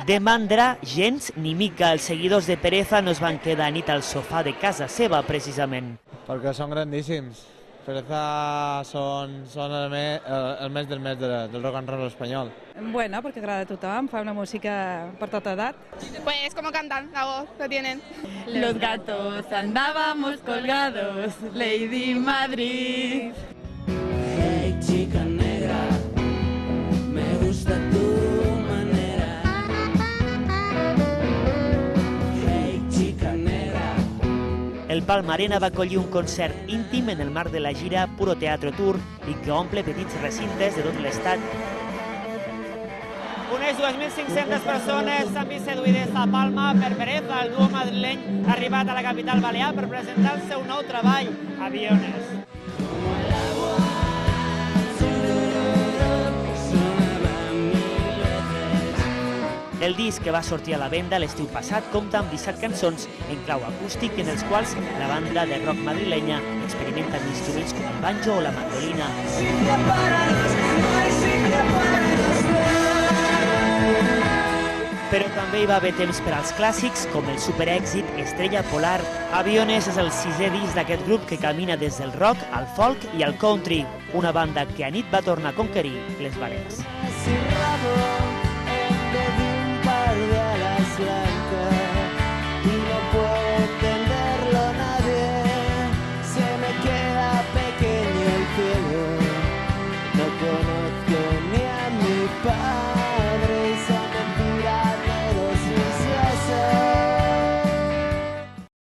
De mandra, gens ni mica. Els seguidors de Pereza no es van quedar nit al sofà de casa seva, precisament. Perquè són grandíssims. Pereza són el mes del mes del rock and roll espanyol. Bueno, porque agrada a tothom, fa una música per tota edat. Pues como cantan, la voz lo tienen. Los gatos andábamos colgados, Lady Madrid. Hey, chica negra, me gusta tu manera. Hey, chica negra. El Palma Arena va acollir un concert íntim en el marc de la gira Puro Teatro Tour i que omple petits recintes de tot l'estat. Unes 2.500 persones s'han vist seduïdes a Palma per Pereza, el duo madrileny ha arribat a la capital balear per presentar el seu nou treball, Aviones. El disc que va sortir a la venda l'estiu passat compta amb 17 cançons en clau acústic en els quals la banda de rock madrilenya experimenta amb instruments com el banjo o la mandolina. Però també hi va haver temps per als clàssics, com el superèxit Estrella Polar. Aviones és el 6è disc d'aquest grup que camina des del rock al folk i al country, una banda que a nit va tornar a conquerir les Balears.